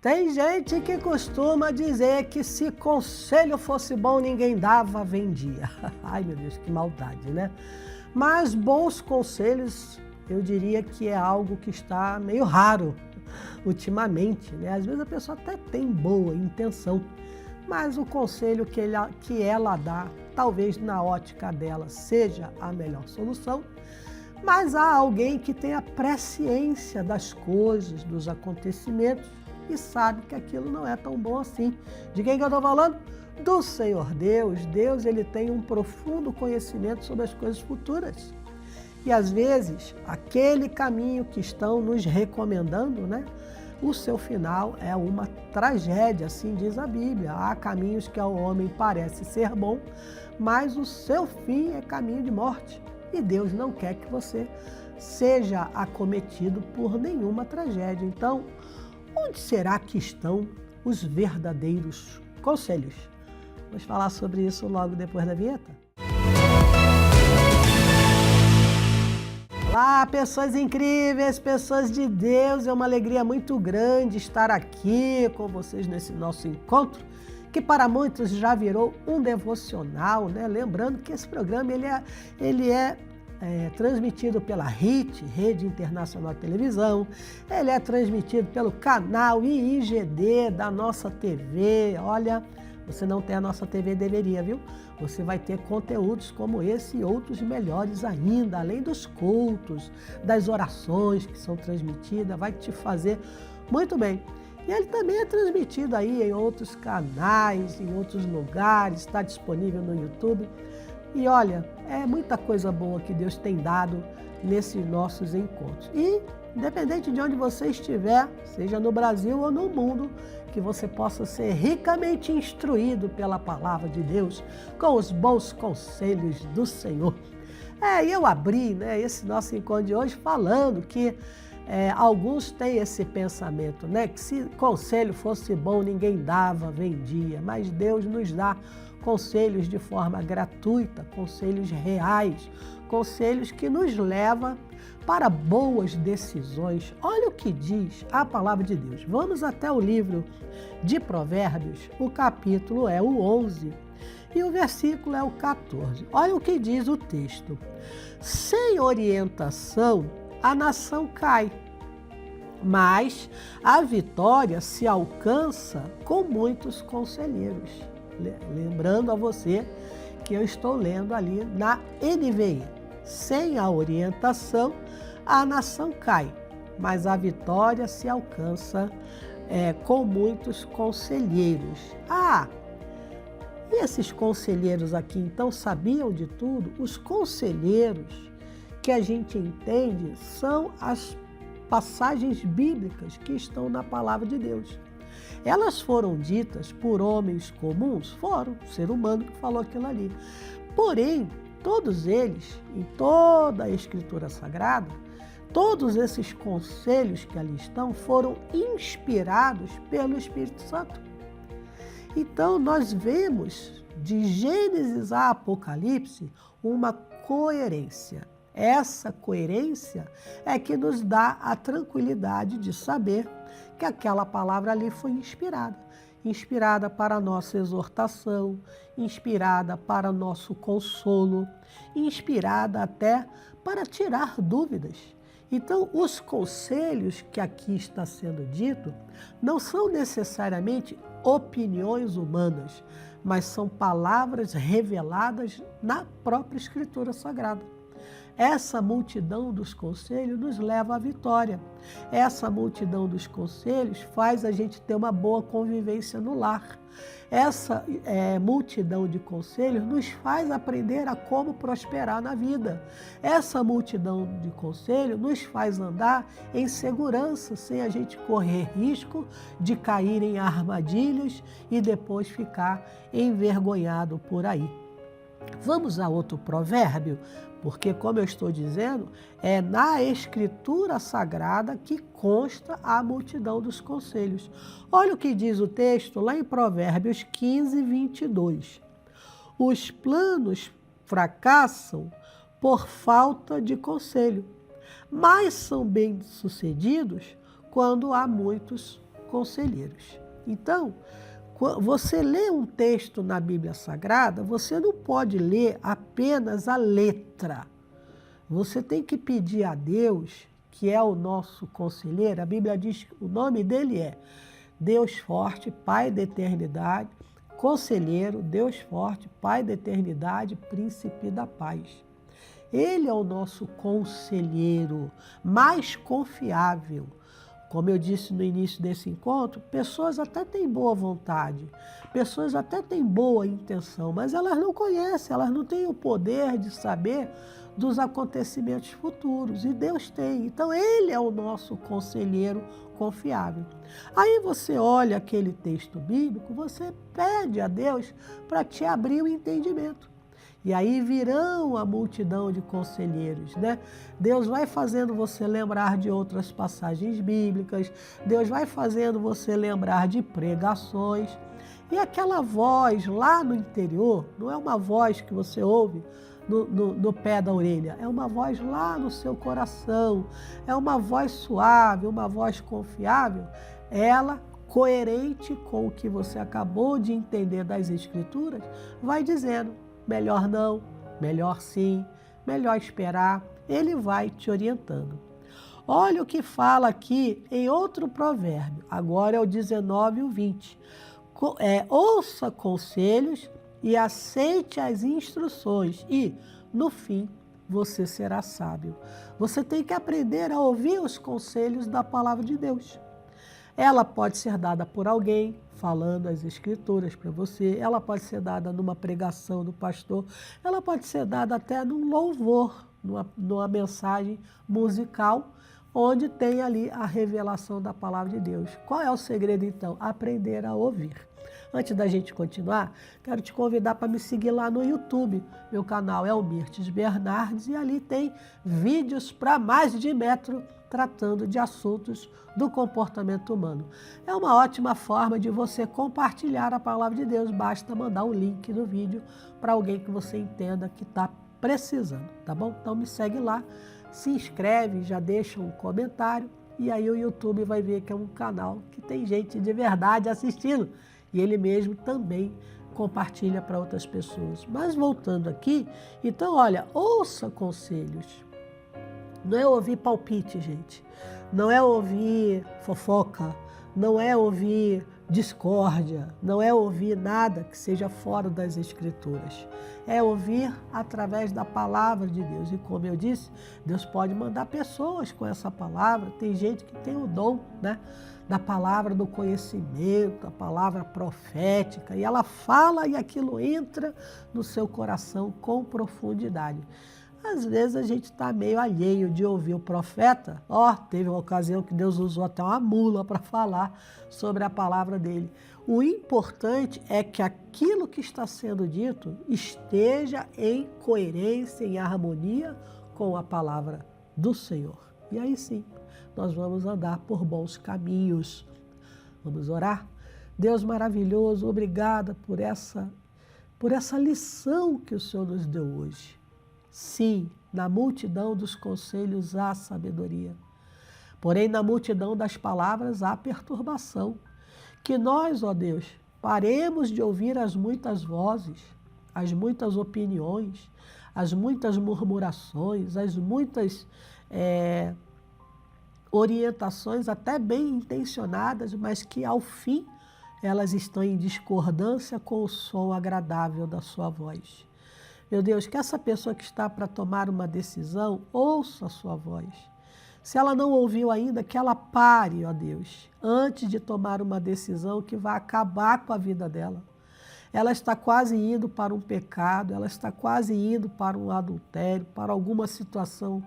Tem gente que costuma dizer que se conselho fosse bom, ninguém dava, vendia. Ai, meu Deus, que maldade, né? Mas bons conselhos, eu diria que é algo que está meio raro ultimamente, né? Às vezes a pessoa até tem boa intenção, mas o conselho que ela dá, talvez na ótica dela seja a melhor solução, mas há alguém que tem a presciência das coisas, dos acontecimentos, e sabe que aquilo não é tão bom assim. De quem que eu estou falando? Do Senhor Deus. Deus, ele tem um profundo conhecimento sobre as coisas futuras. E às vezes, aquele caminho que estão nos recomendando, né? O seu final é uma tragédia, assim diz a Bíblia. Há caminhos que ao homem parece ser bom, mas o seu fim é caminho de morte. E Deus não quer que você seja acometido por nenhuma tragédia. Então, onde será que estão os verdadeiros conselhos? Vamos falar sobre isso logo depois da vinheta. Olá, pessoas incríveis, pessoas de Deus. É uma alegria muito grande estar aqui com vocês nesse nosso encontro, que para muitos já virou um devocional, né? Lembrando que esse programa ele é transmitido pela RIT, Rede Internacional de Televisão, ele é transmitido pelo canal IIGD da nossa TV. Olha, você não tem a nossa TV, deveria, viu? Você vai ter conteúdos como esse e outros melhores ainda, além dos cultos, das orações que são transmitidas, vai te fazer muito bem. E ele também é transmitido aí em outros canais, em outros lugares, está disponível no YouTube. E olha, é muita coisa boa que Deus tem dado nesses nossos encontros. E, independente de onde você estiver, seja no Brasil ou no mundo, que você possa ser ricamente instruído pela palavra de Deus, com os bons conselhos do Senhor. E eu abri, né, esse nosso encontro de hoje falando que alguns têm esse pensamento, né, que se conselho fosse bom, ninguém dava, vendia, mas Deus nos dá conselhos de forma gratuita, conselhos reais, conselhos que nos levam para boas decisões. Olha o que diz a palavra de Deus. Vamos até o livro de Provérbios, o capítulo é o 11 e o versículo é o 14. Olha o que diz o texto. Sem orientação, a nação cai, mas a vitória se alcança com muitos conselheiros. Lembrando a você que eu estou lendo ali na NVI. Sem a orientação, a nação cai, mas a vitória se alcança com muitos conselheiros. E esses conselheiros aqui, então, sabiam de tudo? Os conselheiros que a gente entende são as passagens bíblicas que estão na palavra de Deus. Elas foram ditas por homens comuns? Foram, o ser humano que falou aquilo ali. Porém, todos eles, em toda a Escritura Sagrada, todos esses conselhos que ali estão foram inspirados pelo Espírito Santo. Então, nós vemos de Gênesis a Apocalipse uma coerência. Essa coerência é que nos dá a tranquilidade de saber que aquela palavra ali foi inspirada para a nossa exortação, inspirada para nosso consolo, inspirada até para tirar dúvidas. Então, os conselhos que aqui está sendo dito não são necessariamente opiniões humanas, mas são palavras reveladas na própria Escritura Sagrada. Essa multidão dos conselhos nos leva à vitória. Essa multidão dos conselhos faz a gente ter uma boa convivência no lar. Essa multidão de conselhos nos faz aprender a como prosperar na vida. Essa multidão de conselhos nos faz andar em segurança, sem a gente correr risco de cair em armadilhas e depois ficar envergonhado por aí. Vamos a outro provérbio? Porque, como eu estou dizendo, é na Escritura Sagrada que consta a multidão dos conselhos. Olha o que diz o texto lá em Provérbios 15, 22. Os planos fracassam por falta de conselho, mas são bem-sucedidos quando há muitos conselheiros. Então, você lê um texto na Bíblia Sagrada, você não pode ler apenas a letra. Você tem que pedir a Deus, que é o nosso conselheiro. A Bíblia diz que o nome dele é Deus forte, Pai da eternidade, conselheiro, Deus forte, Pai da eternidade, príncipe da paz. Ele é o nosso conselheiro mais confiável. Como eu disse no início desse encontro, pessoas até têm boa vontade, pessoas até têm boa intenção, mas elas não conhecem, elas não têm o poder de saber dos acontecimentos futuros, e Deus tem. Então, Ele é o nosso conselheiro confiável. Aí você olha aquele texto bíblico, você pede a Deus para te abrir o entendimento. E aí virão a multidão de conselheiros, né? Deus vai fazendo você lembrar de outras passagens bíblicas, Deus vai fazendo você lembrar de pregações. E aquela voz lá no interior, não é uma voz que você ouve no pé da orelha, é uma voz lá no seu coração, é uma voz suave, uma voz confiável, ela coerente com o que você acabou de entender das Escrituras, vai dizendo: melhor não, melhor sim, melhor esperar. Ele vai te orientando. Olha o que fala aqui em outro provérbio, agora é o 19 e o 20. Ouça conselhos e aceite as instruções e, no fim, você será sábio. Você tem que aprender a ouvir os conselhos da palavra de Deus. Ela pode ser dada por alguém falando as Escrituras para você, ela pode ser dada numa pregação do pastor, ela pode ser dada até num louvor, numa mensagem musical, onde tem ali a revelação da palavra de Deus. Qual é o segredo, então? Aprender a ouvir. Antes da gente continuar, quero te convidar para me seguir lá no YouTube. Meu canal é o Mirtes Bernardes e ali tem vídeos para mais de metro tratando de assuntos do comportamento humano. É uma ótima forma de você compartilhar a palavra de Deus. Basta mandar o link do vídeo para alguém que você entenda que está precisando, tá bom? Então me segue lá, se inscreve, já deixa um comentário e aí o YouTube vai ver que é um canal que tem gente de verdade assistindo. E ele mesmo também compartilha para outras pessoas. Mas voltando aqui, então olha, ouça conselhos. Não é ouvir palpite, gente. Não é ouvir fofoca, não é ouvir discórdia, não é ouvir nada que seja fora das Escrituras. É ouvir através da palavra de Deus. E como eu disse, Deus pode mandar pessoas com essa palavra. Tem gente que tem o dom, né, da palavra do conhecimento, a palavra profética, e ela fala e aquilo entra no seu coração com profundidade. Às vezes a gente está meio alheio de ouvir o profeta. Teve uma ocasião que Deus usou até uma mula para falar sobre a palavra dele. O importante é que aquilo que está sendo dito esteja em coerência, em harmonia com a palavra do Senhor. E aí sim, nós vamos andar por bons caminhos. Vamos orar? Deus maravilhoso, obrigada por essa lição que o Senhor nos deu hoje. Sim, na multidão dos conselhos há sabedoria, porém na multidão das palavras há perturbação. Que nós, ó Deus, paremos de ouvir as muitas vozes, as muitas opiniões, as muitas murmurações, as muitas orientações até bem intencionadas, mas que ao fim elas estão em discordância com o som agradável da sua voz. Meu Deus, que essa pessoa que está para tomar uma decisão, ouça a sua voz. Se ela não ouviu ainda, que ela pare, ó Deus, antes de tomar uma decisão que vai acabar com a vida dela. Ela está quase indo para um pecado, ela está quase indo para um adultério, para alguma situação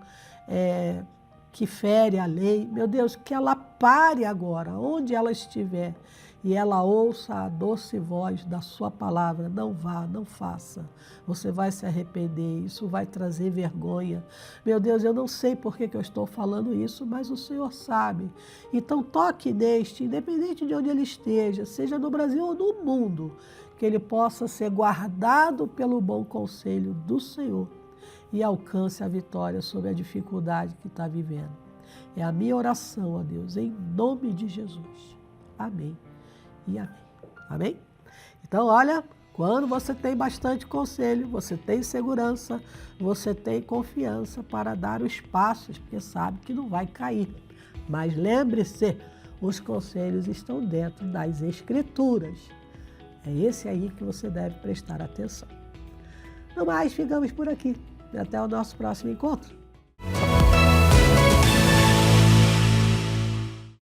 que fere a lei. Meu Deus, que ela pare agora, onde ela estiver, e ela ouça a doce voz da sua palavra. Não vá, não faça. Você vai se arrepender, isso vai trazer vergonha. Meu Deus, eu não sei por que eu estou falando isso, mas o Senhor sabe. Então toque neste, independente de onde ele esteja, seja no Brasil ou no mundo, que ele possa ser guardado pelo bom conselho do Senhor e alcance a vitória sobre a dificuldade que está vivendo. É a minha oração, ó Deus, em nome de Jesus. Amém e amém. Amém? Então, olha, quando você tem bastante conselho, você tem segurança, você tem confiança para dar os passos, porque sabe que não vai cair. Mas lembre-se, os conselhos estão dentro das Escrituras. É esse aí que você deve prestar atenção. No mais, ficamos por aqui. Até o nosso próximo encontro.